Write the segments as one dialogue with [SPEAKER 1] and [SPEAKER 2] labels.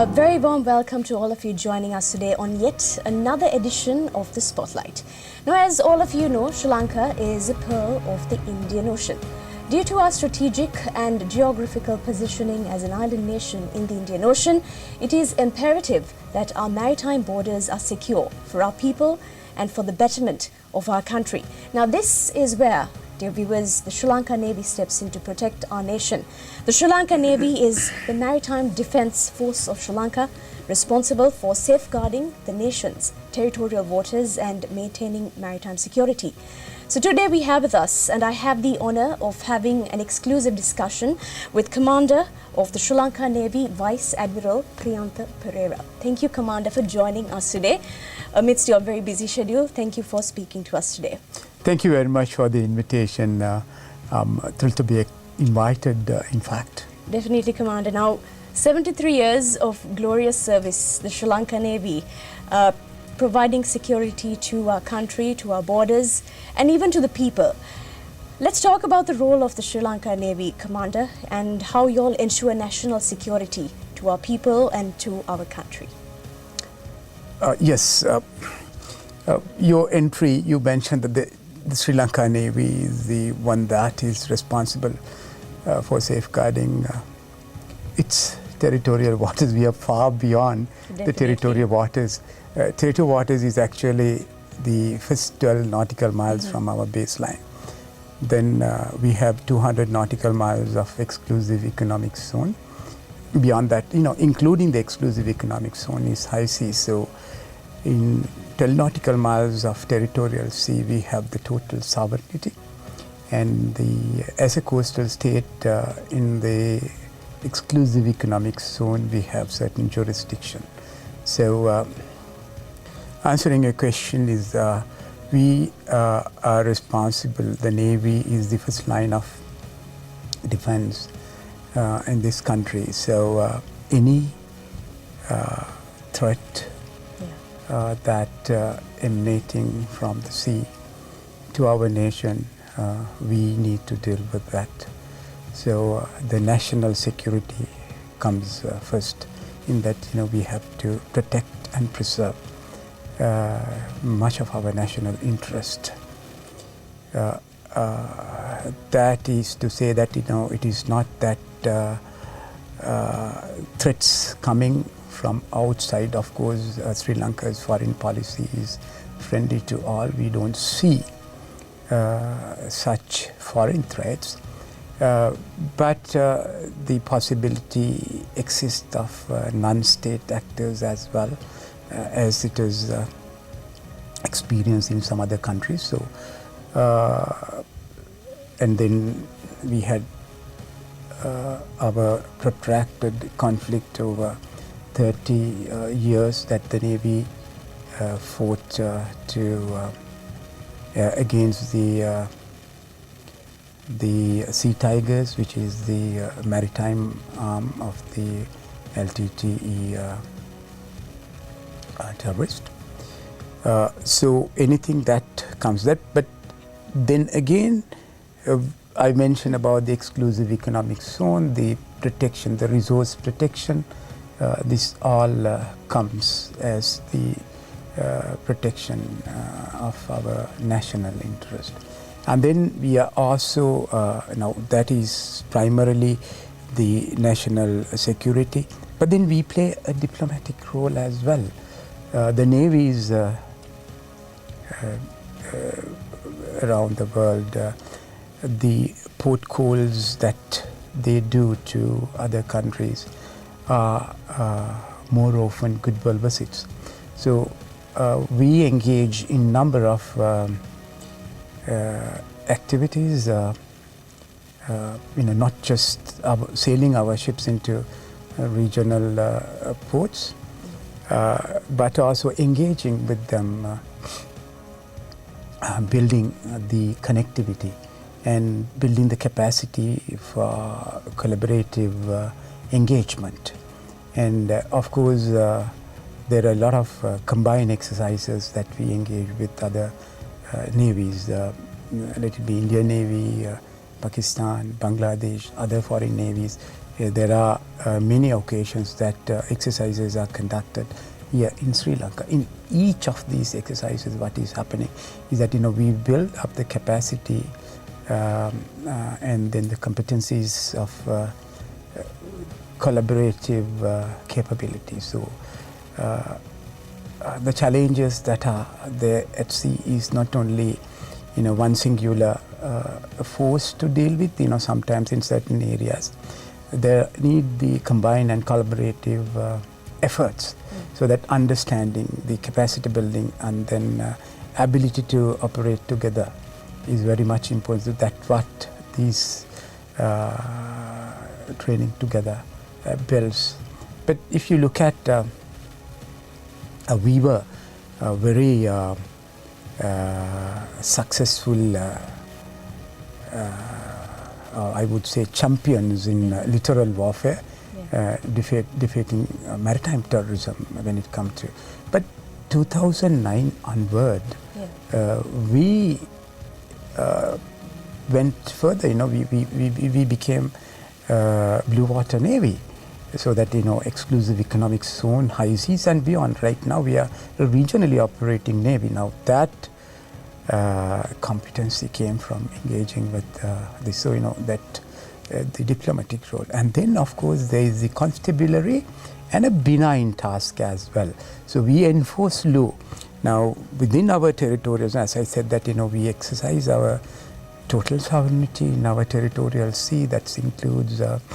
[SPEAKER 1] A very warm welcome to all of you joining us today on yet another edition of the Spotlight. Now, as all of you know, Sri Lanka is a pearl of the Indian Ocean. Due to our strategic and geographical positioning as an island nation in the Indian Ocean, it is imperative that our maritime borders are secure for our people and for the betterment of our country. Now, this is where, dear viewers, the Sri Lanka Navy steps in to protect our nation. The Sri Lanka Navy is the maritime defence force of Sri Lanka, responsible for safeguarding the nation's territorial waters and maintaining maritime security. So today we have with us, and I have the honour of having an exclusive discussion with Commander of the Sri Lanka Navy, Vice Admiral Priyantha Perera. Thank you, Commander, for joining us today. Amidst your very busy schedule, thank you for speaking to us today.
[SPEAKER 2] Thank you very much for the invitation. Thrilled to be invited, in fact.
[SPEAKER 1] Definitely, Commander. Now, 73 years of glorious service, the Sri Lanka Navy, providing security to our country, to our borders, and even to the people. Let's talk about the role of the Sri Lanka Navy, Commander, and how you all ensure national security to our people and to our country.
[SPEAKER 2] Yes, your entry, you mentioned that the Sri Lanka Navy is the one that is responsible for safeguarding its territorial waters. We are far beyond the territorial waters. Territorial waters is actually the first 12 nautical miles from our baseline. Then we have 200 nautical miles of exclusive economic zone. Beyond that, including the exclusive economic zone is high sea. So in 12 nautical miles of territorial sea, we have the total sovereignty. And as a coastal state, in the exclusive economic zone, we have certain jurisdiction. So answering your question is, we are responsible, the Navy is the first line of defense in this country. So any threat that emanating from the sea to our nation, we need to deal with that. So the national security comes first, in that we have to protect and preserve much of our national interest. That is to say that it is not that threats coming from outside. Of course, Sri Lanka's foreign policy is friendly to all. We don't see such foreign threats, but the possibility exists of non-state actors as well, as it is experienced in some other countries. So, and then we had our protracted conflict over 30 years that the Navy fought against the Sea Tigers, which is the maritime arm of the LTTE terrorist. So anything that comes that, but then again, I mentioned about the exclusive economic zone, the protection, the resource protection. This all comes as the protection of our national interest. And then we are also, now that is primarily the national security, but then we play a diplomatic role as well. The navies around the world, the port calls that they do to other countries are more often goodwill visits. So we engage in number of activities, not just sailing our ships into regional ports, but also engaging with them, building the connectivity and building the capacity for collaborative engagement. And of course, there are a lot of combined exercises that we engage with other navies, let it be Indian Navy, Pakistan, Bangladesh, other foreign navies, there are many occasions that exercises are conducted here in Sri Lanka. In each of these exercises, what is happening is that we build up the capacity and then the competencies of collaborative capabilities. So the challenges that are there at sea is not only one singular force to deal with. Sometimes in certain areas there need the combined and collaborative efforts, so that understanding, the capacity building, and then ability to operate together is very much important. That's what these training together builds. But if you look at we were very successful, I would say, champions in littoral warfare, defeating maritime terrorism when it comes to. But 2009 onward, we went further. We became Blue Water Navy, so that exclusive economic zone, high seas and beyond. Right now we are a regionally operating navy. Now that competency came from engaging with this, so that the diplomatic role. And then of course there is the constabulary and a benign task as well. So we enforce law. Now within our territorials, as I said, that we exercise our total sovereignty in our territorial sea. That includes the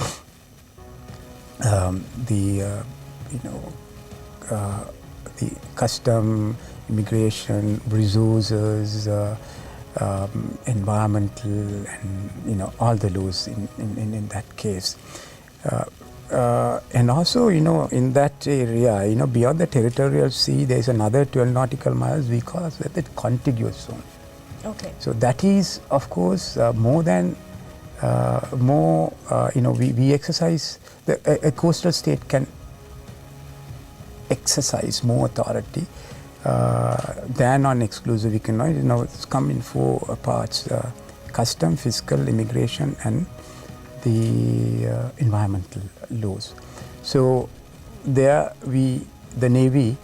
[SPEAKER 2] custom, immigration, resources, environmental, and all the laws in that case. And also, in that area, beyond the territorial sea, there is another 12 nautical miles we call that the contiguous zone.
[SPEAKER 1] Okay.
[SPEAKER 2] So that is, of course, more than we exercise. A coastal state can exercise more authority than on exclusive economic. It's come in four parts: custom, fiscal, immigration, and the environmental laws. So there the Navy,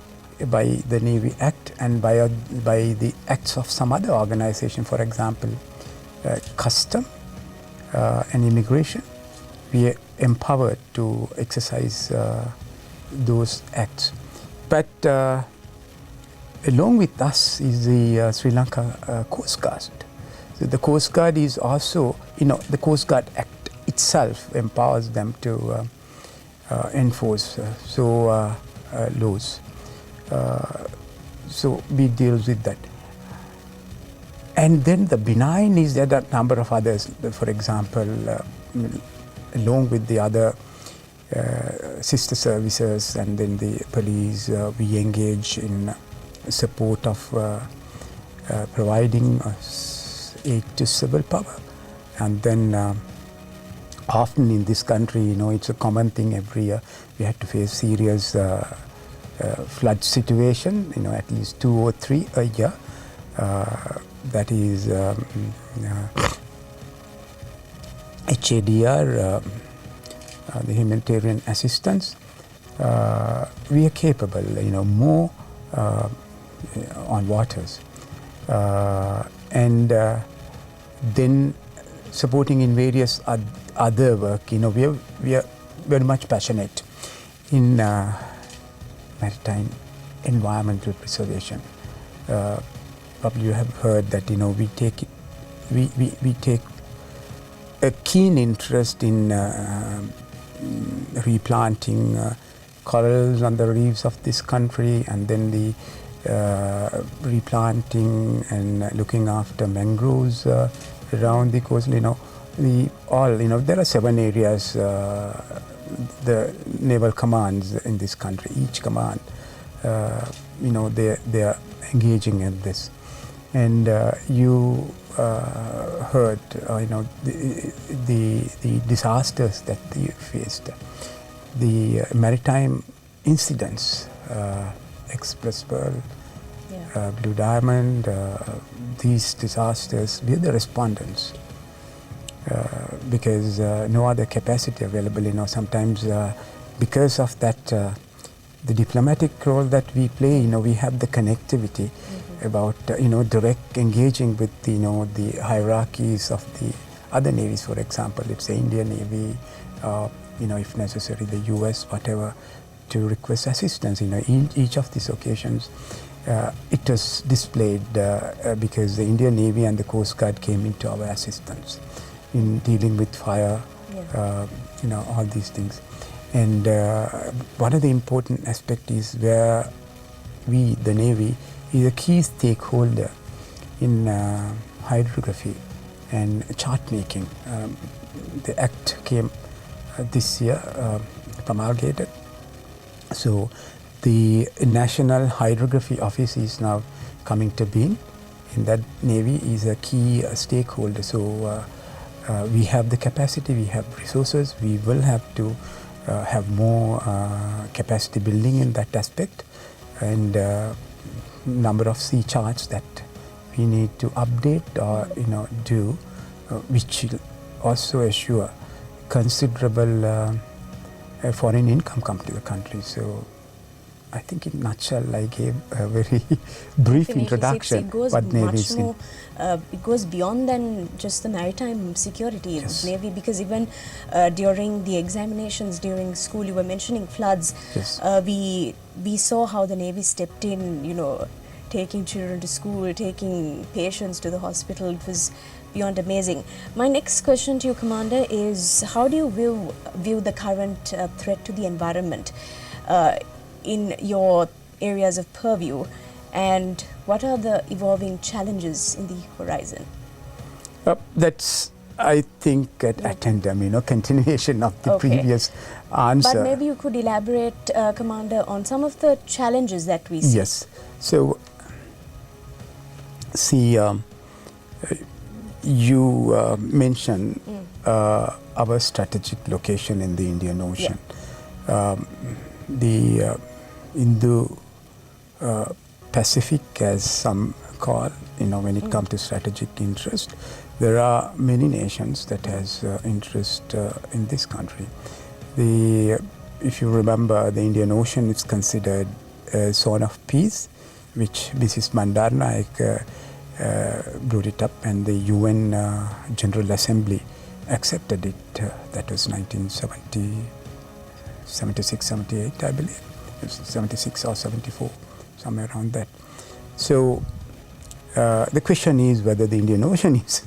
[SPEAKER 2] by the Navy Act and by the acts of some other organization, for example, custom and immigration, we are empowered to exercise those acts. But along with us is the Sri Lanka Coast Guard. So the Coast Guard is also, the Coast Guard Act itself empowers them to enforce laws. So we deal with that. And then the benign is there are a number of others. For example, along with the other sister services and then the police, we engage in support of providing aid to civil power. And then often in this country, it's a common thing every year. We have to face serious flood situation, at least 2 or 3 a year. That is HADR, the humanitarian assistance. We are capable, more on waters. And then supporting in various other work. We are very much passionate in maritime environmental preservation. Probably you have heard that we take a keen interest in replanting corals on the reefs of this country, and then the replanting and looking after mangroves around the coast. There are 7 areas the naval commands in this country. Each command, they are engaging in this. And you heard, the disasters that they faced, the maritime incidents, Express Pearl, Blue Diamond, these disasters. We are the respondents. because no other capacity available. Sometimes because of that, the diplomatic role that we play, we have the connectivity about direct engaging with the hierarchies of the other navies. For example, it's the Indian Navy, if necessary the US, whatever, to request assistance. In each of these occasions it was displayed because the Indian Navy and the Coast Guard came into our assistance in dealing with fire, all these things. And one of the important aspects is where we, the Navy, is a key stakeholder in hydrography and chart making. The Act came this year, promulgated. So the National Hydrography Office is now coming to being, and that Navy is a key stakeholder. So we have the capacity, we have resources, we will have to have more capacity building in that aspect, and number of sea charts that we need to update or do, which will also assure considerable foreign income come to the country. So I think in a nutshell I gave a very brief introduction.
[SPEAKER 1] It goes much more, it goes beyond than just the maritime security of Navy, because even during the examinations during school, you were mentioning floods. We saw how the Navy stepped in, taking children to school, taking patients to the hospital. It was beyond amazing. My next question to you, Commander, is how do you view the current threat to the environment in your areas of purview, and what are the evolving challenges in the horizon?
[SPEAKER 2] That's, I think, at tandem, continuation of the previous answer.
[SPEAKER 1] But maybe you could elaborate, Commander, on some of the challenges that we see.
[SPEAKER 2] Yes. So, see, you mentioned our strategic location in the Indian Ocean. The Indo-Pacific, as some call, when it comes to strategic interest, there are many nations that has interest in this country. If you remember, the Indian Ocean is considered a zone of peace, which Mrs. Bandaranaike brought it up, and the UN General Assembly accepted it. That was 1976, 78, I believe. 76 or 74, somewhere around that. So the question is whether the Indian Ocean is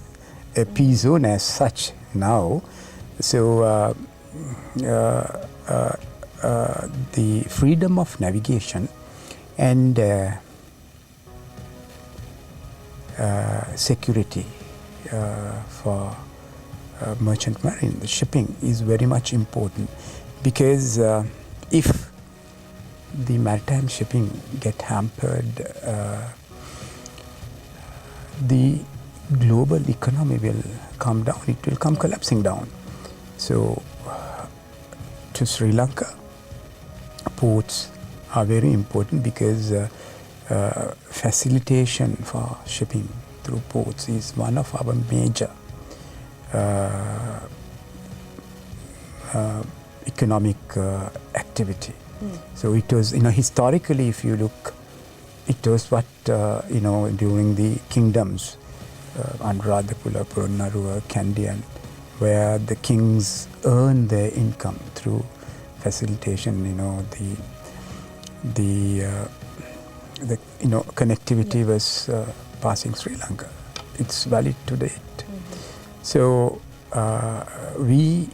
[SPEAKER 2] a peace zone as such now. So the freedom of navigation and security for merchant marine, the shipping, is very much important, because if the maritime shipping get hampered, the global economy will come down, it will come collapsing down. So to Sri Lanka, ports are very important, because facilitation for shipping through ports is one of our major economic activity. So it was, historically, if you look, it was what, during the kingdoms, Anuradhapura, Polonnaruwa, Kandyan, where the kings earned their income through facilitation, the connectivity was passing Sri Lanka. It's valid to date. So we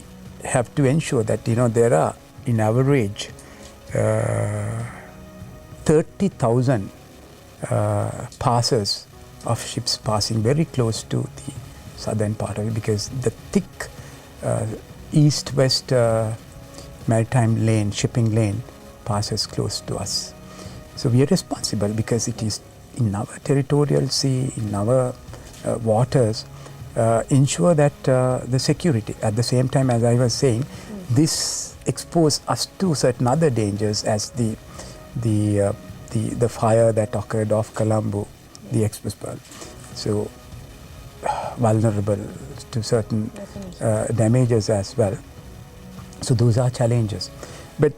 [SPEAKER 2] have to ensure that, there are, in average, 30,000 passes of ships passing very close to the southern part of it, because the thick east-west maritime lane, shipping lane, passes close to us. So we are responsible, because it is in our territorial sea, in our waters, ensure that the security. At the same time, as I was saying, this expose us to certain other dangers, as the fire that occurred off Colombo, the Express Pearl. So vulnerable to certain damages as well. So those are challenges. But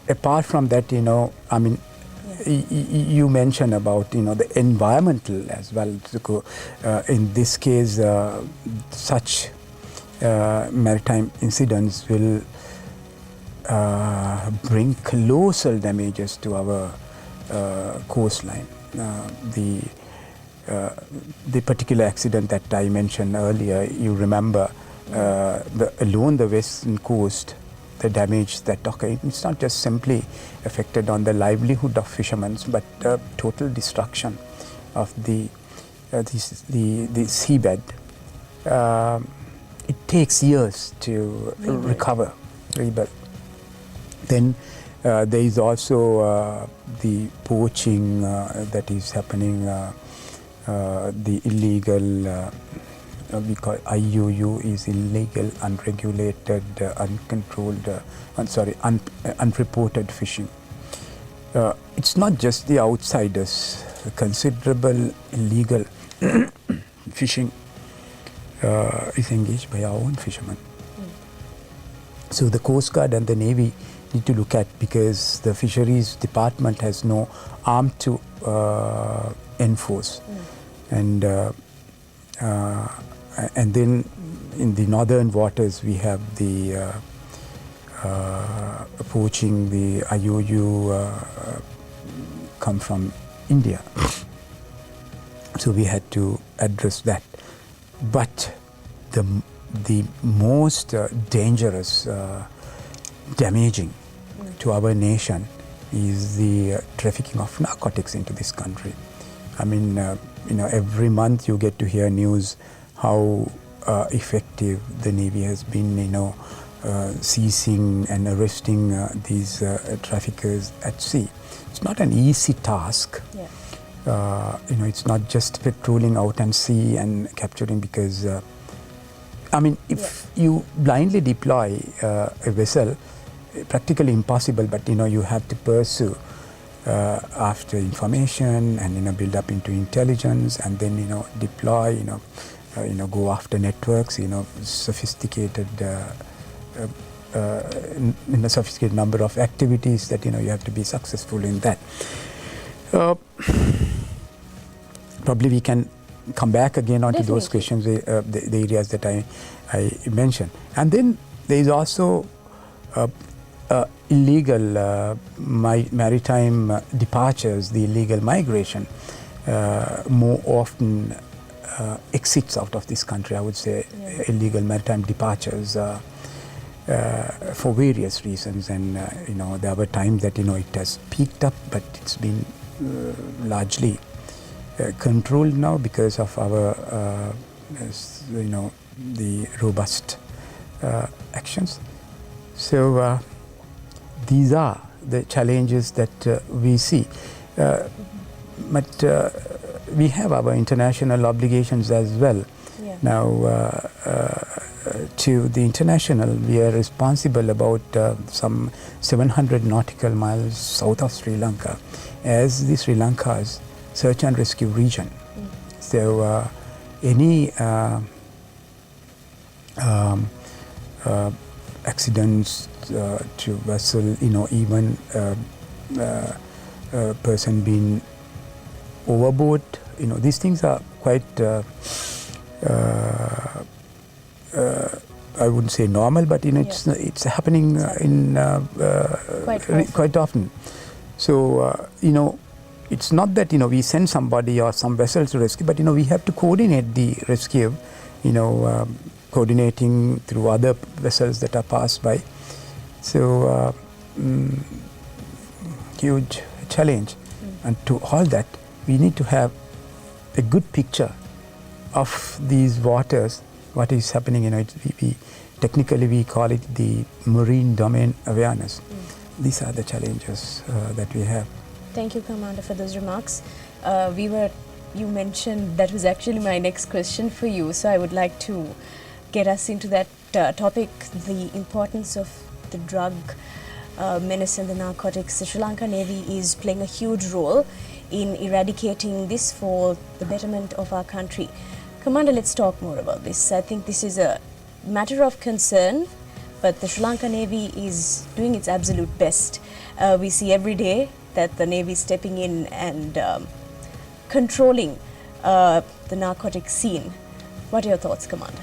[SPEAKER 2] apart from that, I mean, you mentioned about the environmental as well. In this case, such maritime incidents will bring colossal damages to our coastline. The particular accident that I mentioned earlier, you remember, along the western coast, the damage that occurred, it's not just simply affected on the livelihood of fishermen, but total destruction of the seabed. It takes years to rebuild. Then there is also the poaching that is happening, the illegal, we call IUU is illegal, unregulated, uncontrolled, unreported fishing. It's not just the outsiders. Considerable illegal fishing is engaged by our own fishermen. So the Coast Guard and the Navy need to look at, because the Fisheries Department has no arm to enforce. And then in the northern waters we have the poaching, the IUU come from India. So we had to address that. But the most dangerous, damaging to our nation is the trafficking of narcotics into this country. I mean, every month you get to hear news how effective the Navy has been, seizing and arresting these traffickers at sea. It's not an easy task. It's not just patrolling out and sea and capturing, because if you blindly deploy a vessel, practically impossible, but you have to pursue after information and build up into intelligence, and then deploy, go after networks, sophisticated sophisticated number of activities that you have to be successful in that. Probably we can come back again onto those questions, the areas that I mentioned. And then there is also illegal maritime departures, the illegal migration, more often exits out of this country, I would say. Illegal maritime departures for various reasons, and there were times that it has peaked up, but it's been largely controlled now because of our the robust actions. So these are the challenges that we see, but we have our international obligations as well. Now to the international, we are responsible about some 700 nautical miles south of Sri Lanka as the Sri Lanka's search and rescue region. So any accidents to vessel, even person being overboard, these things are quite I wouldn't say normal, but it's happening quite often. So it's not that we send somebody or some vessels to rescue, but we have to coordinate the rescue, coordinating through other vessels that are passed by. So huge challenge, and to all that we need to have a good picture of these waters, what is happening. Technically we call it the marine domain awareness. These are the challenges that we have.
[SPEAKER 1] Thank you, Commander, for those remarks. You mentioned that was actually my next question for you, so I would like to get us into that topic, the importance of the drug menace and the narcotics. The Sri Lanka Navy is playing a huge role in eradicating this for the betterment of our country. Commander, let's talk more about this. I think this is a matter of concern, but the Sri Lanka Navy is doing its absolute best. We see every day that the Navy is stepping in and controlling the narcotic scene. What are your thoughts, Commander?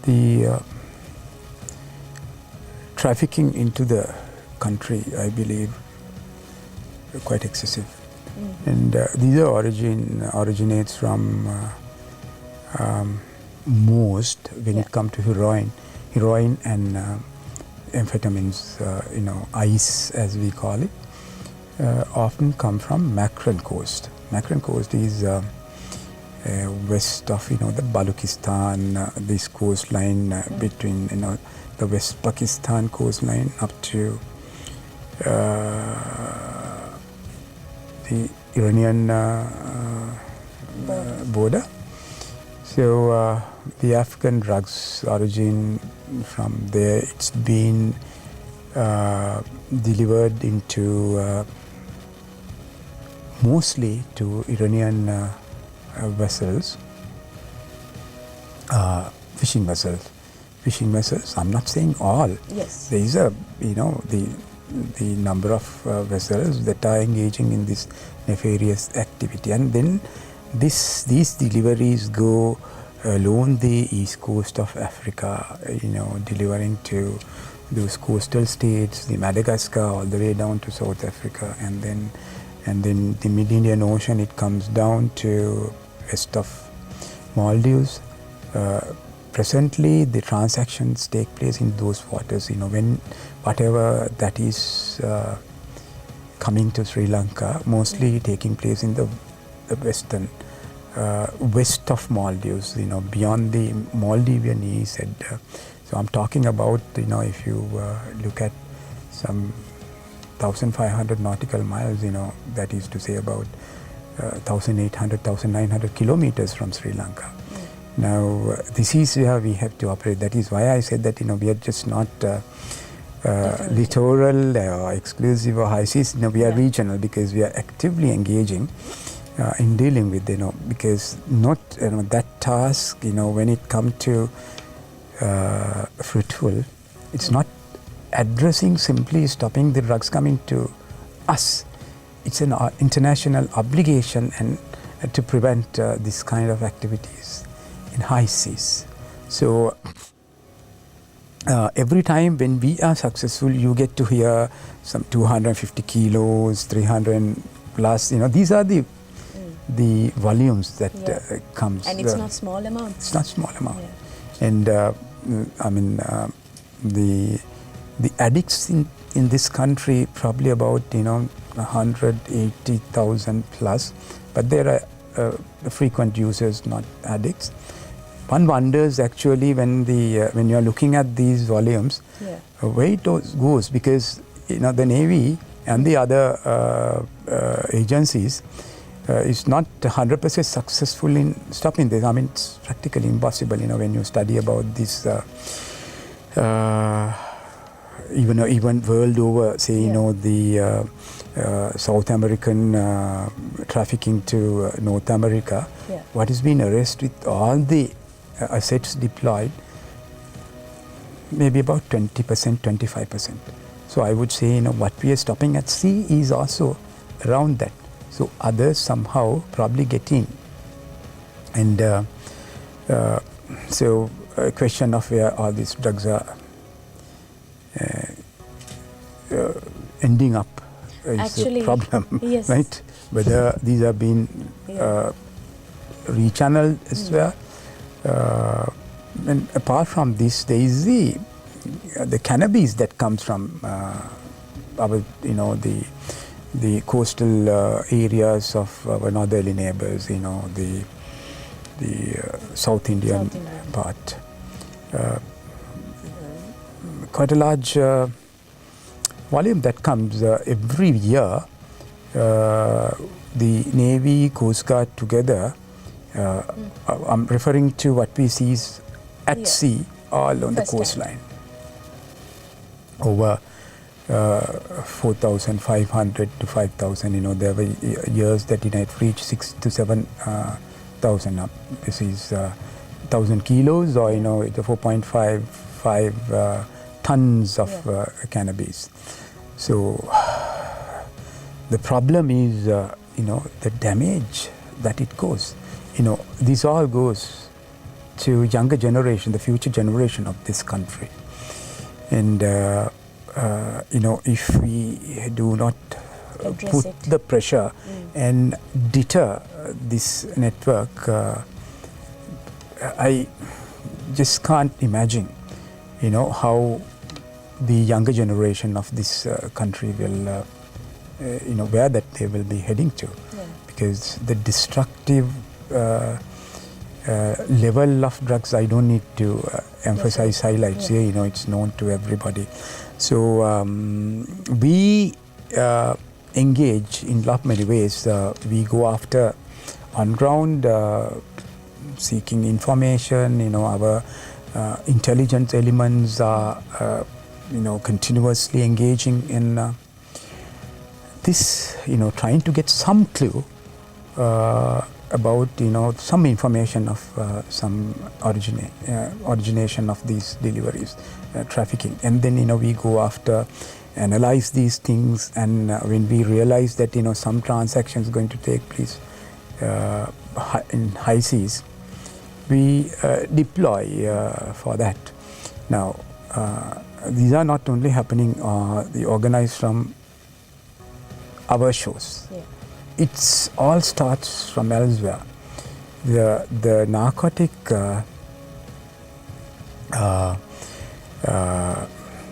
[SPEAKER 2] The trafficking into the country, I believe, quite excessive. And these originates from most when it comes to heroin and amphetamines, ice as we call it, often come from Makran Coast. Makran Coast is west of the Balochistan, this coastline between the West Pakistan coastline up to the Iranian border. So the African drugs origin from there. It's been delivered into mostly to Iranian vessels, fishing vessels. I'm not saying all.
[SPEAKER 1] Yes.
[SPEAKER 2] There is the number of vessels that are engaging in this nefarious activity, and then these deliveries go along the east coast of Africa, delivering to those coastal states, the Madagascar, all the way down to South Africa, and then the Mid-Indian Ocean. It comes down to west of Maldives. Presently, the transactions take place in those waters. When whatever that is coming to Sri Lanka, mostly taking place in the western west of Maldives. Beyond the Maldivian east. So I'm talking about if you look at some 1,500 nautical miles. That is to say about 1,800, 1,900 kilometers from Sri Lanka. Now, this is where we have to operate. That is why I said that we are just not littoral or exclusive or high seas. We are regional, because we are actively engaging in dealing with because not that task. When it comes to fruitful, it's not addressing simply stopping the drugs coming to us. It's an international obligation and to prevent this kind of activities in high seas. So every time when we are successful, you get to hear some 250 kilos, 300 plus. These are the volumes that comes.
[SPEAKER 1] And it's not small amounts.
[SPEAKER 2] It's not small amount. Yeah. And the addicts in this country probably about 180,000 plus, but there are frequent users, not addicts. One wonders actually when you are looking at these volumes, where it goes, because the Navy and the other agencies is not 100% successful in stopping this. It's practically impossible. When you study about this, even world over, say the South American trafficking to North America, what has been arrested with all the assets deployed, maybe about 20%, 25%. So I would say, what we are stopping at sea is also around that. So others somehow probably get in. And so a question of where all these drugs are ending up is
[SPEAKER 1] actually,
[SPEAKER 2] a problem,
[SPEAKER 1] yes.
[SPEAKER 2] right? Whether these are being rechanneled as well. And apart from this, there is the cannabis that comes from our, the coastal areas of our northerly neighbors. The South Indian part. Quite a large volume that comes every year. The Navy, Coast Guard together. I'm referring to what we see is at sea, all on the coastline. Over 4,500 to 5,000. There were years that it reached 6,000 to 7,000. This is 1,000 kilos, or it's 4.55 tons of cannabis. So the problem is, the damage that it goes. This all goes to younger generation, the future generation of this country. And if we do not put the pressure and deter this network, I just can't imagine, how the younger generation of this country will, where that they will be heading to. Because the destructive level of drugs, I don't need to emphasize, highlights here, it's known to everybody. So we engage in many ways. We go after on ground, seeking information. Our intelligence elements are continuously engaging in this, trying to get some clue about some information of some origination of these deliveries, trafficking. And then we go after, analyze these things, and when we realize that some transactions going to take place in high seas, we deploy for that. Now these are not only happening, the organized from our shores. It's all starts from elsewhere. The narcotic,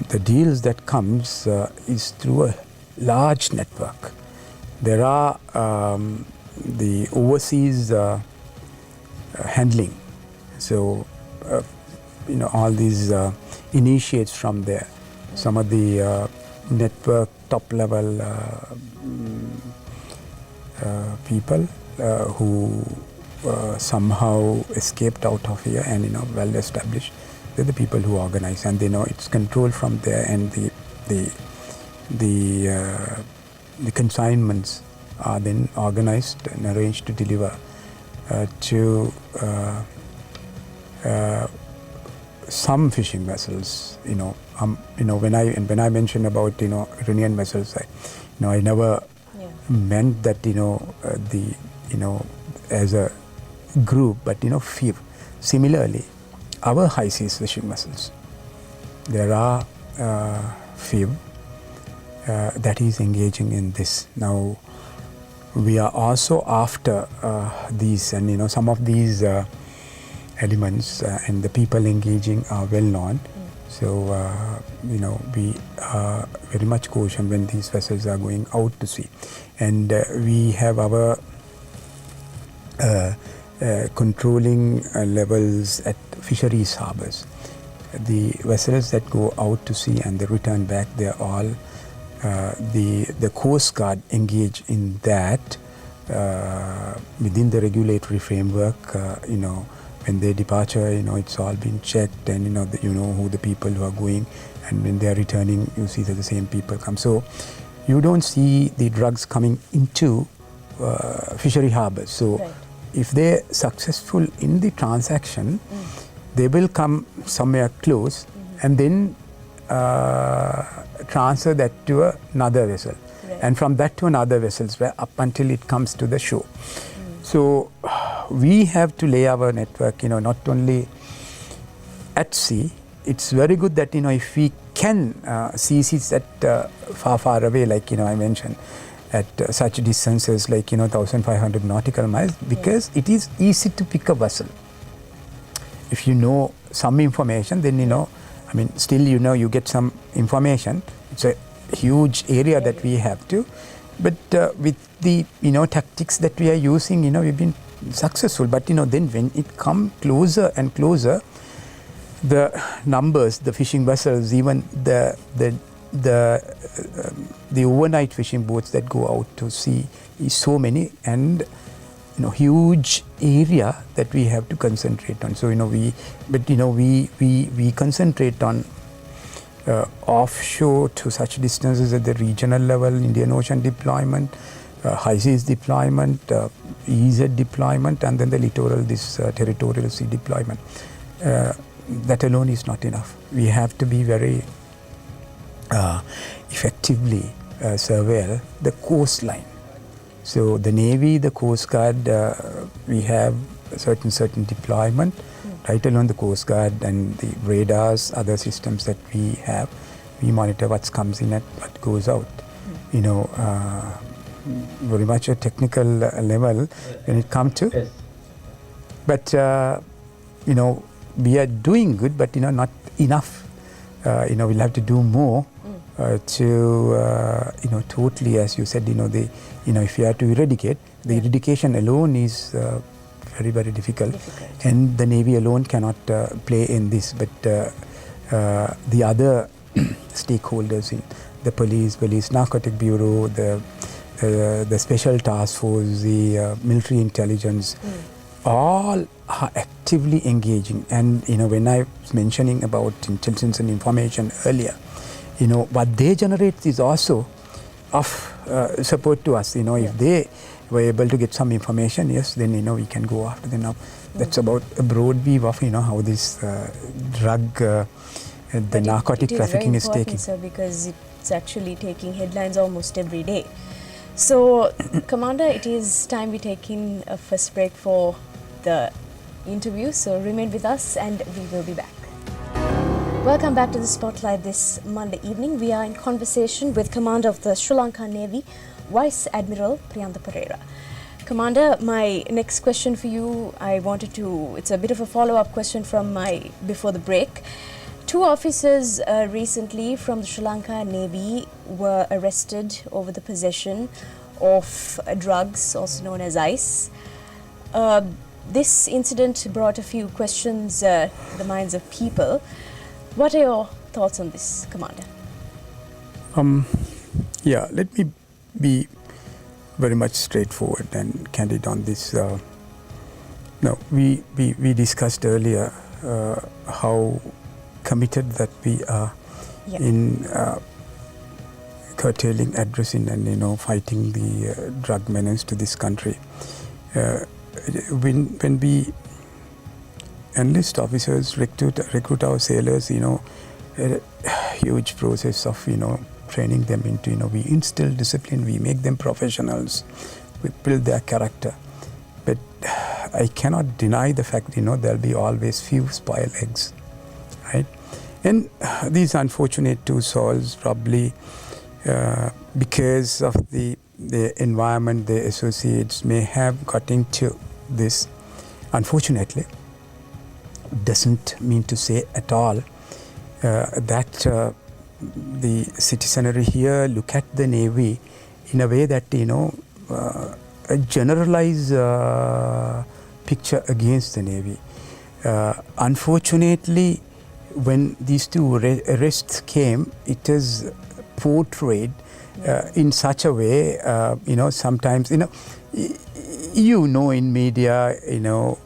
[SPEAKER 2] the deals that comes is through a large network. There are the overseas handling. So all these initiates from there. Some of the network top level people who somehow escaped out of here and well established, they're the people who organize, and they know it's controlled from there, and the consignments are then organized and arranged to deliver to some fishing vessels. When I mentioned about Iranian vessels, I never meant that as a group, but few. Similarly, our high seas fishing vessels, there are few that is engaging in this. Now we are also after these, and some of these elements and the people engaging are well known. So we are very much caution when these vessels are going out to sea, and we have our controlling levels at fisheries harbors. The vessels that go out to sea and they return back, they are all the Coast Guard engage in that within the regulatory framework. When they departure, it's all been checked, and who the people who are going, and when they are returning, you see that the same people come. So you don't see the drugs coming into fishery harbors. So if they're successful in the transaction, they will come somewhere close and then transfer that to another vessel, and from that to another vessel, up until it comes to the shore. So we have to lay our network, not only at sea. It's very good that, if we can seize it at far away, like, I mentioned, at such distances like, 1,500 nautical miles, because it is easy to pick a vessel. If you know some information, then, still, you get some information. It's a huge area that we have to. But with the tactics that we are using, we've been successful. But then when it comes closer and closer, the numbers, the fishing vessels, even the overnight fishing boats that go out to sea is so many, and huge area that we have to concentrate on. So we concentrate on offshore to such distances at the regional level, Indian Ocean deployment, high seas deployment, EZ deployment, and then the littoral, this territorial sea deployment. That alone is not enough. We have to be very effectively surveil the coastline. So the Navy, the Coast Guard, we have a certain deployment right along the Coast Guard, and the radars, other systems that we have. We monitor what comes in and what goes out. You know, very much a technical level when it comes to.
[SPEAKER 3] Yes.
[SPEAKER 2] But you know, we are doing good, but you know, not enough. You know, we'll have to do more to you know, totally, as you said, you know, if you have to eradicate, the eradication alone is very difficult, and the Navy alone cannot play in this. But the other stakeholders in the police narcotic bureau, the special task force, the military intelligence, all are actively engaging. And you know, when I was mentioning about intelligence and information earlier, you know, what they generate is also of support to us. You know, if they were able to get some information, yes, then you know, we can go after them. Now that's about a broad view of, you know, how this drug, the narcotic trafficking is taking.
[SPEAKER 1] Sir, because it's actually taking headlines almost every day. So, Commander, it is time we take in a first break for the interview. So remain with us and we will be back. Welcome back to the Spotlight this Monday evening. We are in conversation with Commander of the Sri Lanka Navy, Vice Admiral Priyantha Perera. Commander, my next question for you, it's a bit of a follow-up question from my before the break. Two officers recently from the Sri Lanka Navy were arrested over the possession of drugs, also known as ice. This incident brought a few questions in the minds of people. What are your thoughts on this, Commander?
[SPEAKER 2] Yeah, let me be very much straightforward and candid on this. No, we discussed earlier how committed that we are in curtailing, addressing, and you know, fighting the drug menace to this country. When we enlist officers, recruit our sailors, you know, a huge process of, you know, training them into, you know, we instill discipline, we make them professionals, we build their character. But I cannot deny the fact, you know, there'll be always few spoiled eggs, right? And these unfortunate two souls probably because of the environment, the associates may have got into this. Unfortunately, doesn't mean to say at all that the citizenry here look at the Navy in a way that, you know, a generalized picture against the Navy. Unfortunately, when these two arrests came, it is portrayed in such a way, you know, sometimes, you know, in media, you know,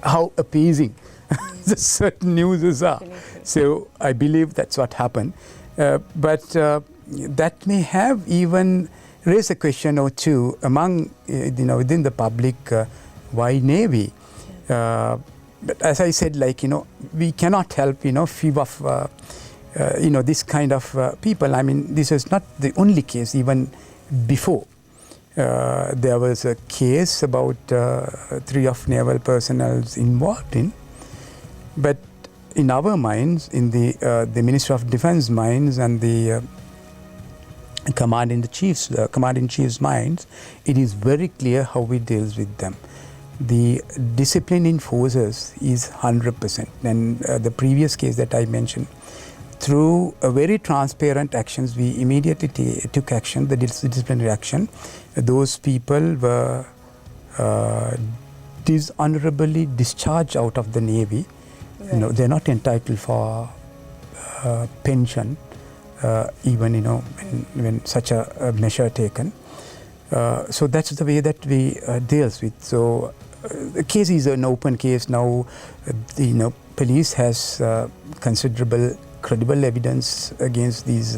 [SPEAKER 2] how appeasing the certain news are. So I believe that's what happened. But that may have even raised a question or two among, you know, within the public, why Navy? But as I said, like, you know, we cannot help, you know, few of, you know, this kind of people. I mean, this is not the only case. Even before, there was a case about 3 of naval personnel involved in. But in our minds, in the Ministry of Defence minds and the Command-in-Chief's minds, it is very clear how we deal with them. The discipline in forces is 100%. And the previous case that I mentioned, through a very transparent actions, we immediately took action, the disciplinary action. Those people were dishonorably discharged out of the Navy. Right. You know, they're not entitled for pension, even, you know, when such a measure taken. So that's the way that we deals with. So the case is an open case now. You know, police has considerable credible evidence against these.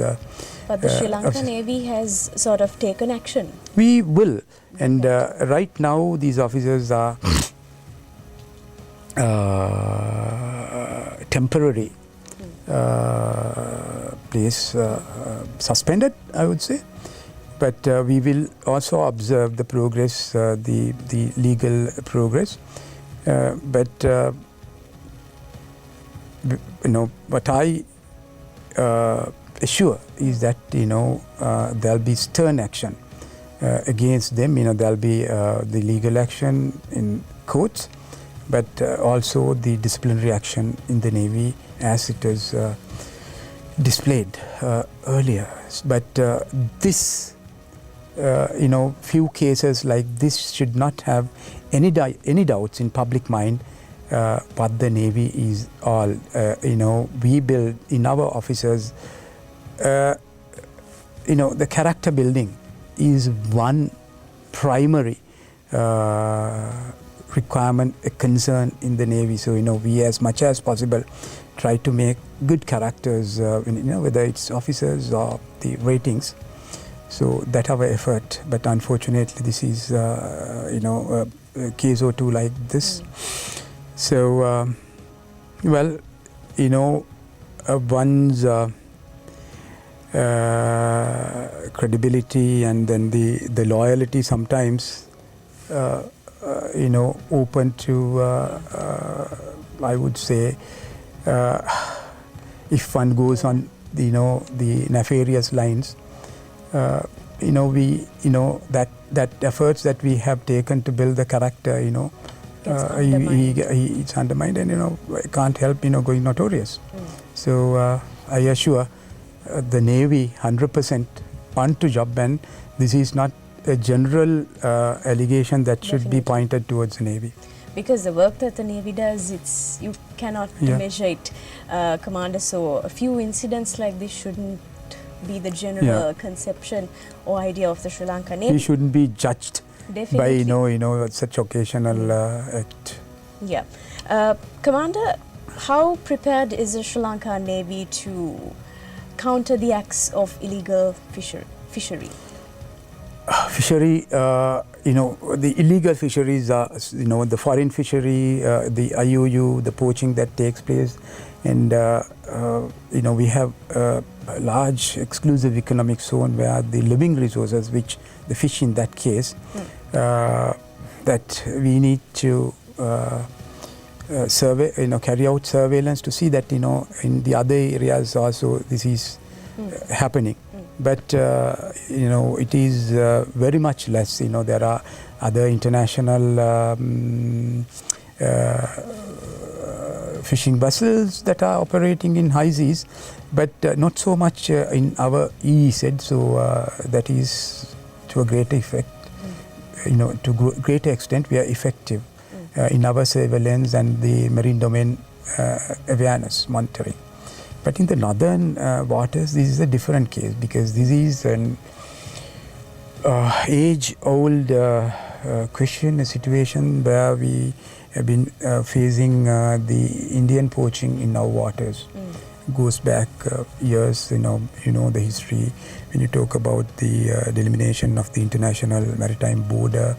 [SPEAKER 1] But the Sri Lanka Navy has sort of taken action.
[SPEAKER 2] We will, and right now these officers are temporary place suspended, I would say. But we will also observe the progress, the legal progress. But what I assure is that there'll be stern action against them. There'll be the legal action in courts, but also the disciplinary action in the Navy as it was displayed earlier. But this, few cases like this should not have any doubts in public mind what the Navy is all. We build in our officers, the character building is one primary requirement, a concern in the Navy. So, we as much as possible try to make good characters, whether it's officers or the ratings. So that's our effort. But unfortunately, this is, a case or two like this. So, one's credibility and then the loyalty sometimes, open to, I would say, if one goes on, the nefarious lines, that efforts that we have taken to build the character, it's undermined, and can't help going notorious. So I assure the Navy 100% on to job, and this is not a general allegation that should be pointed towards the Navy.
[SPEAKER 1] Because the work that the Navy does, you cannot measure it, Commander. So a few incidents like this shouldn't be the general conception or idea of the Sri Lanka Navy.
[SPEAKER 2] We shouldn't be judged
[SPEAKER 1] Definitely.
[SPEAKER 2] by such occasional act.
[SPEAKER 1] Yeah, Commander, how prepared is the Sri Lanka Navy to counter the acts of illegal fishery?
[SPEAKER 2] Fishery, the illegal fisheries are, the foreign fishery, the IUU, the poaching that takes place, and we have a large exclusive economic zone where the living resources, which the fish in that case, that we need to survey, carry out surveillance to see that in the other areas also this is happening. But it is very much less. There are other international fishing vessels that are operating in high seas, but not so much in our EEZ. So that is to a greater effect. To greater extent, we are effective in our surveillance and the marine domain awareness monitoring. But in the northern waters, this is a different case, because this is an age-old question, a situation where we have been facing the Indian poaching in our waters. Goes back years, the history. When you talk about the delimitation of the international maritime border,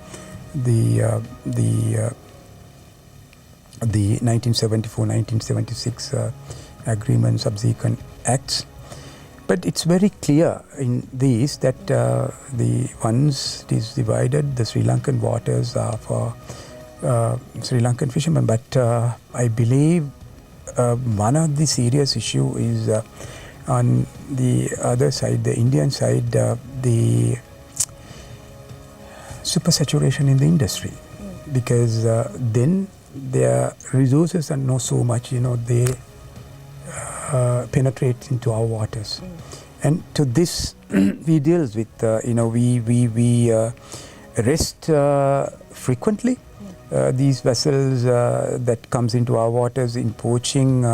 [SPEAKER 2] the 1974-1976 agreement, subsequent acts. But it's very clear in these that once it is divided, the Sri Lankan waters are for Sri Lankan fishermen. But I believe one of the serious issue is on the other side, the Indian side, the supersaturation in the industry. Because then their resources are not so much, they penetrate into our waters. And to this we deals with, we arrest frequently these vessels that comes into our waters in poaching.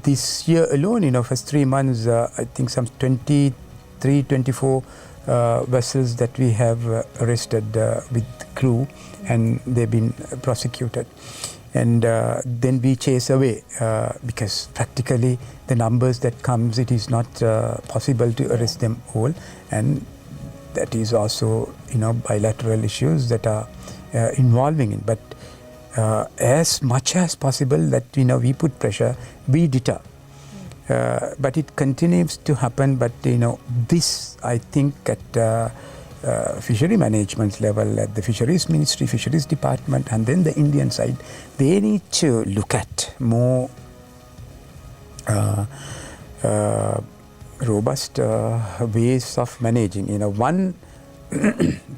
[SPEAKER 2] This year alone, first 3 months, I think some 23, 24 vessels that we have arrested with crew, and they've been prosecuted. and then we chase away because practically the numbers that comes, it is not possible to arrest them all, and that is also bilateral issues that are involving it. But as much as possible that we put pressure, we deter. But it continues to happen. But this, I think, at fishery management level, at the fisheries ministry, fisheries department, and then the Indian side, they need to look at more robust ways of managing. One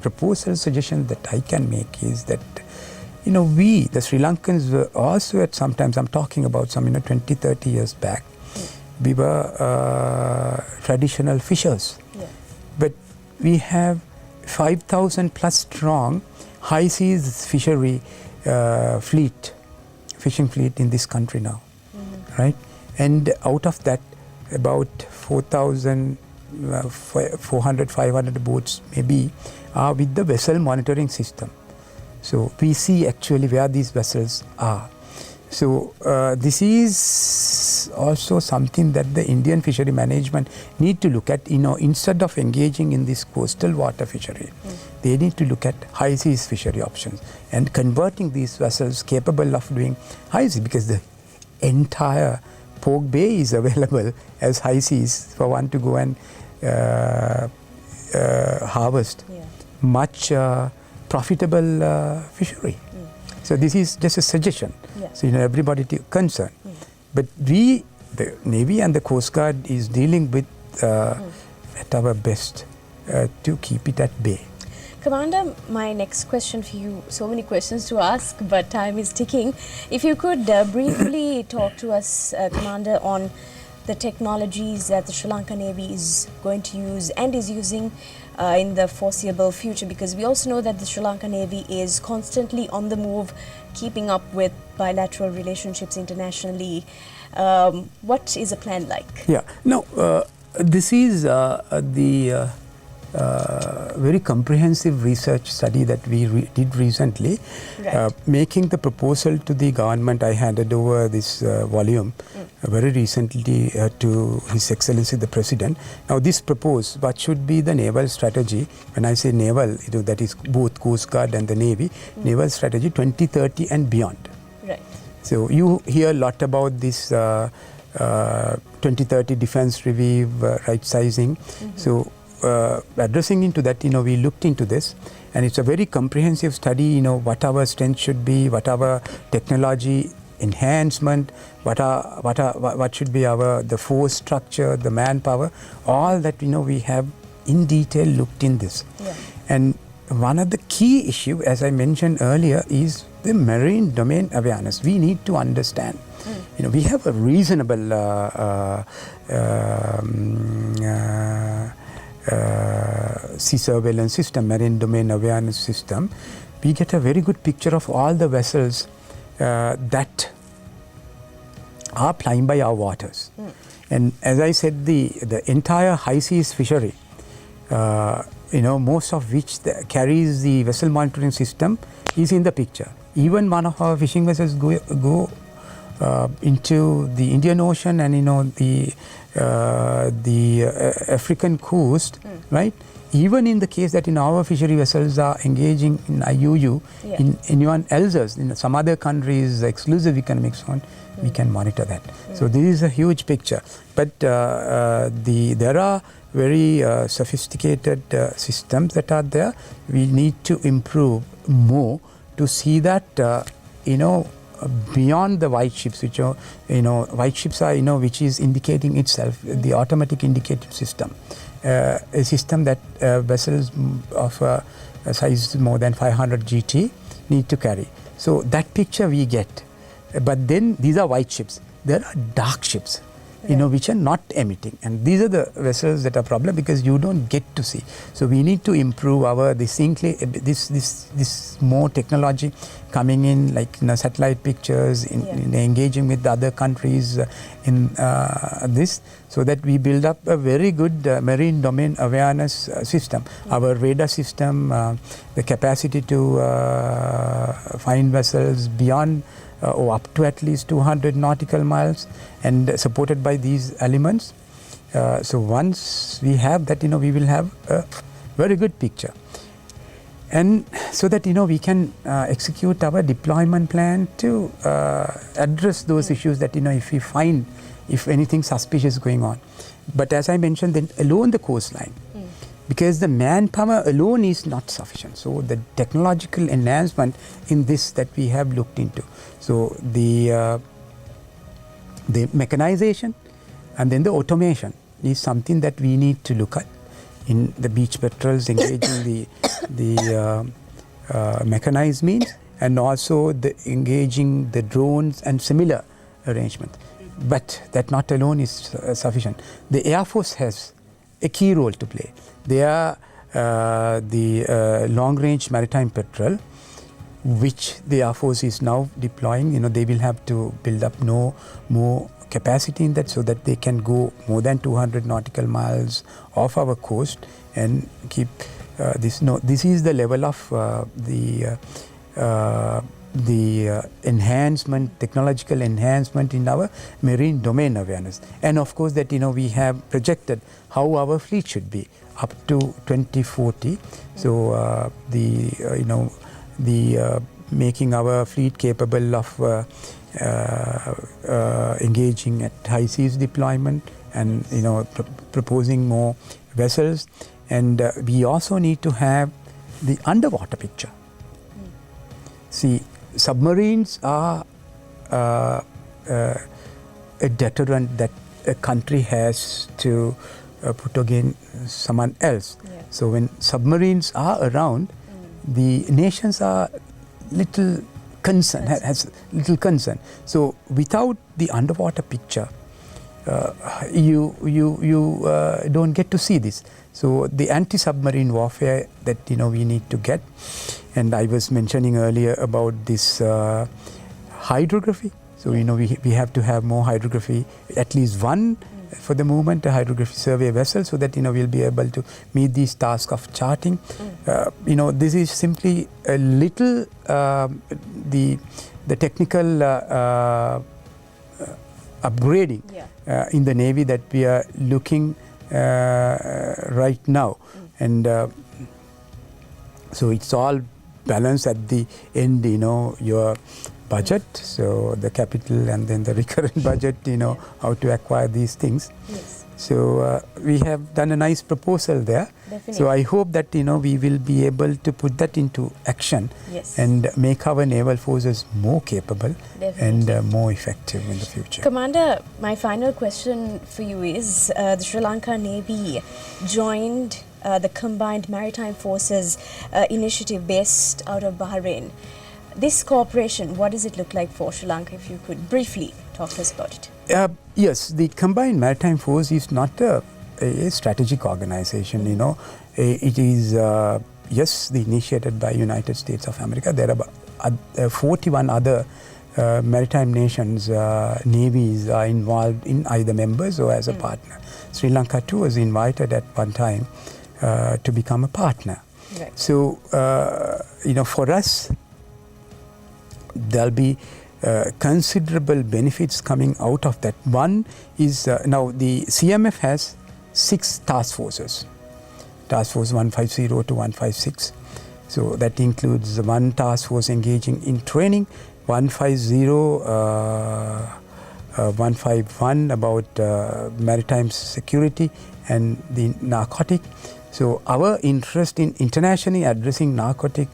[SPEAKER 2] proposal suggestion that I can make is that we, the Sri Lankans, were also at sometimes, I'm talking about some 20, 30 years back, we were traditional fishers.
[SPEAKER 1] Yeah.
[SPEAKER 2] But we have 5,000 plus strong high seas fishery fishing fleet in this country now, right? And out of that, about 4,000, 400, 500 boats maybe are with the vessel monitoring system. So we see actually where these vessels are. So this is also something that the Indian fishery management need to look at. Instead of engaging in this coastal water fishery, they need to look at high seas fishery options and converting these vessels capable of doing high seas, because the entire Pork Bay is available as high seas for one to go and harvest much profitable fishery. So this is just a suggestion.
[SPEAKER 1] Yeah.
[SPEAKER 2] So everybody concerned. But we, the Navy and the Coast Guard, is dealing with at our best to keep it at bay.
[SPEAKER 1] Commander, my next question for you, so many questions to ask, but time is ticking. If you could briefly talk to us, Commander, on the technologies that the Sri Lanka Navy is going to use and is using in the foreseeable future, because we also know that the Sri Lanka Navy is constantly on the move, keeping up with bilateral relationships internationally. What is a plan like?
[SPEAKER 2] Yeah, no, this is the very comprehensive research study that we did recently.
[SPEAKER 1] Right.
[SPEAKER 2] Making the proposal to the government, I handed over this volume very recently to His Excellency the President. Now this proposed what should be the naval strategy. When I say naval, that is both Coast Guard and the Navy, naval strategy 2030 and beyond.
[SPEAKER 1] Right.
[SPEAKER 2] So you hear a lot about this 2030 defense review, right sizing. So addressing into that, we looked into this, and it's a very comprehensive study, what our strength should be, what our technology enhancement, what should be the force structure, the manpower, all that we have in detail looked in this.
[SPEAKER 1] Yeah.
[SPEAKER 2] And one of the key issue, as I mentioned earlier, is the marine domain awareness. We need to understand. We have a reasonable sea surveillance system, marine domain awareness system. We get a very good picture of all the vessels that are plying by our waters. And as I said, the entire high seas fishery, most of which carries the vessel monitoring system, is in the picture. Even one of our fishing vessels go into the Indian Ocean and the African coast, right? Even in the case that our fishery vessels are engaging in IUU, in anyone else's, in some other countries' exclusive economic zone, we can monitor that. So this is a huge picture. But there are very sophisticated systems that are there. We need to improve more to see that, beyond the white ships, which are, white ships are, which is indicating itself, the automatic indicator system, a system that vessels of a size more than 500 GT need to carry. So that picture we get. But then these are white ships. There are dark ships, which are not emitting, and these are the vessels that are problem, because you don't get to see. So we need to improve our this more technology coming in, like satellite pictures, in engaging with the other countries in this, so that we build up a very good marine domain awareness system. Our radar system, the capacity to find vessels beyond or up to at least 200 nautical miles, and supported by these elements. So once we have that, we will have a very good picture. And so that, we can execute our deployment plan to address those issues that, if we find, if anything suspicious going on. But as I mentioned, then alone the coastline, because the manpower alone is not sufficient. So the technological enhancement in this that we have looked into. So the mechanization and then the automation is something that we need to look at in the beach patrols, engaging the mechanized means, and also the engaging the drones and similar arrangements. But that not alone is sufficient. The Air Force has a key role to play. They are the long-range maritime patrol, which the Air Force is now deploying. They will have to build up more capacity in that, so that they can go more than 200 nautical miles off our coast and keep this. This is the level of the enhancement, technological enhancement in our marine domain awareness. And of course that, we have projected how our fleet should be up to 2040. So the making our fleet capable of engaging at high seas deployment, and proposing more vessels. And we also need to have the underwater picture. See, submarines are a deterrent that a country has to put against someone else.
[SPEAKER 1] Yeah.
[SPEAKER 2] So when submarines are around, the nations are little concern, has little concern. So without the underwater picture, you don't get to see this. So the anti-submarine warfare that we need to get, and I was mentioning earlier about this hydrography. So we have to have more hydrography, at least one for the moment, a hydrography survey vessel, so that we'll be able to meet these tasks of charting. This is simply a little the technical upgrading in the Navy that we are looking right now, and so it's all balanced at the end. Your budget, so the capital and then the recurrent budget, how to acquire these things.
[SPEAKER 1] Yes.
[SPEAKER 2] So we have done a nice proposal there.
[SPEAKER 1] Definitely.
[SPEAKER 2] So I hope that we will be able to put that into action.
[SPEAKER 1] Yes.
[SPEAKER 2] And make our naval forces more capable.
[SPEAKER 1] Definitely.
[SPEAKER 2] And more effective in the future.
[SPEAKER 1] Commander, my final question for you is, the Sri Lanka Navy joined the Combined Maritime Forces initiative based out of Bahrain. This cooperation, what does it look like for Sri Lanka, if you could briefly talk to us about it?
[SPEAKER 2] Yes, the Combined Maritime Force is not a strategic organization, It is, yes, initiated by United States of America. There are 41 other maritime nations, navies are involved in either members or as a partner. Sri Lanka too was invited at one time to become a partner.
[SPEAKER 1] Right.
[SPEAKER 2] So, for us, there'll be considerable benefits coming out of that. One is, now the CMF has 6 task forces, Task Force 150 to 156. So that includes one task force engaging in training, 150, 151 about maritime security and the narcotic. So our interest in internationally addressing narcotic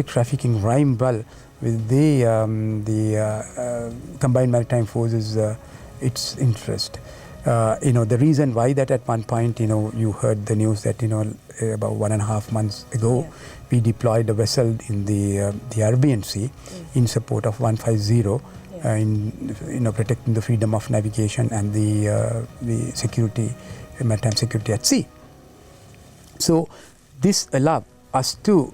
[SPEAKER 2] trafficking rhyme well with the Combined Maritime Forces, its interest. The reason why that at one point, you heard the news that, about 1.5 months ago, we deployed a vessel in the Arabian Sea in support of 150, in protecting the freedom of navigation and the security, maritime security at sea. So this allowed us to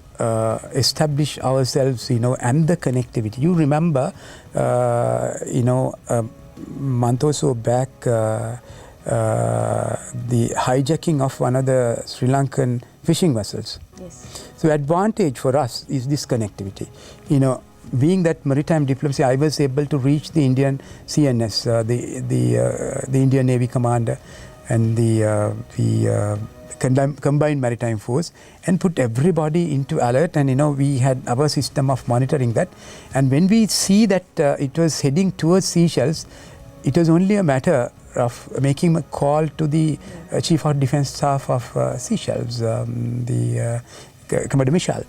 [SPEAKER 2] establish ourselves, and the connectivity. You remember, a month or so back, the hijacking of one of the Sri Lankan fishing vessels.
[SPEAKER 1] Yes.
[SPEAKER 2] So advantage for us is this connectivity. being that maritime diplomacy, I was able to reach the Indian CNS, the Indian Navy commander, and the combined maritime force, and put everybody into alert. And we had our system of monitoring that. And when we see that it was heading towards Seychelles, it was only a matter of making a call to the Chief of Defence Staff of Seychelles, the Commander Michel.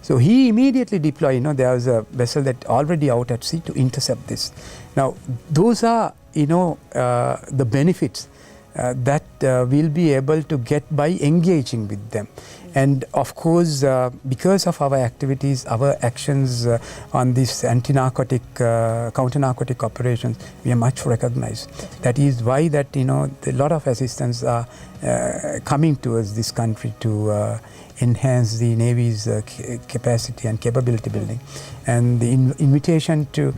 [SPEAKER 2] So he immediately deployed. There was a vessel that already out at sea to intercept this. Now, those are the benefits that we'll be able to get by engaging with them. And of course, because of our activities, our actions on this anti-narcotic, counter-narcotic operations, we are much recognized. That is why that a lot of assistance are coming towards this country to enhance the Navy's capacity and capability building. And the invitation to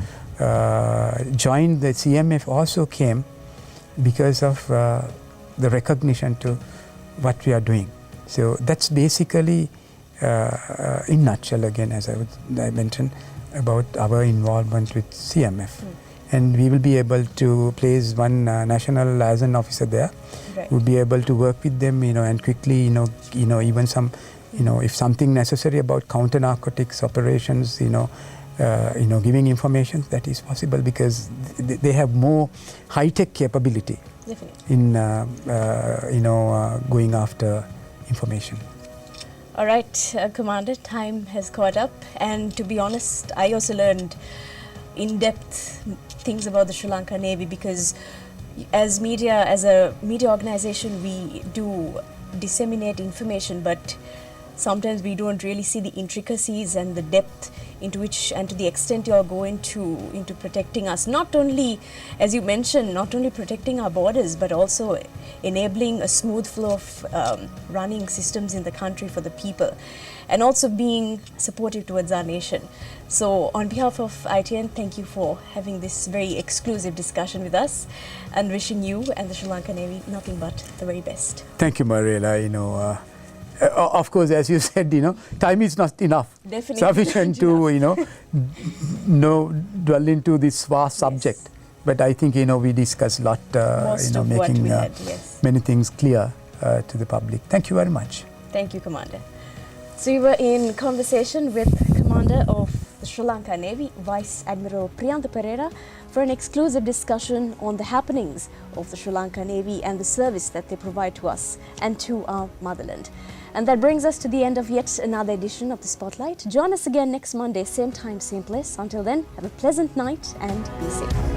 [SPEAKER 2] join the CMF also came because of the recognition to what we are doing. So that's basically, in nutshell, again, as I mentioned, about our involvement with CMF. And we will be able to place one national liaison officer there. Right. We'll be able to work with them, and quickly, even some, if something necessary about counter narcotics operations, giving information, that is possible because they have more high-tech capability. Definitely. In going after information.
[SPEAKER 1] All right, Commander, time has caught up, and to be honest, I also learned in-depth things about the Sri Lanka Navy, because as a media organization, we do disseminate information, but sometimes we don't really see the intricacies and the depth into which and to the extent you are going into protecting us. Not only, as you mentioned, not only protecting our borders, but also enabling a smooth flow of running systems in the country for the people, and also being supportive towards our nation. So on behalf of ITN, thank you for having this very exclusive discussion with us, and wishing you and the Sri Lanka Navy nothing but the very best.
[SPEAKER 2] Thank you, Mariella. Of course, as you said, time is not enough.
[SPEAKER 1] Definitely
[SPEAKER 2] sufficient to dwell into this vast subject. Yes. But I think we discussed a lot, making many things clear to the public. Thank you very much.
[SPEAKER 1] Thank you, Commander. So we were in conversation with Commander of the Sri Lanka Navy, Vice Admiral Priyantha Perera, for an exclusive discussion on the happenings of the Sri Lanka Navy and the service that they provide to us and to our motherland. And that brings us to the end of yet another edition of the Spotlight. Join us again next Monday, same time, same place. Until then, have a pleasant night and be safe.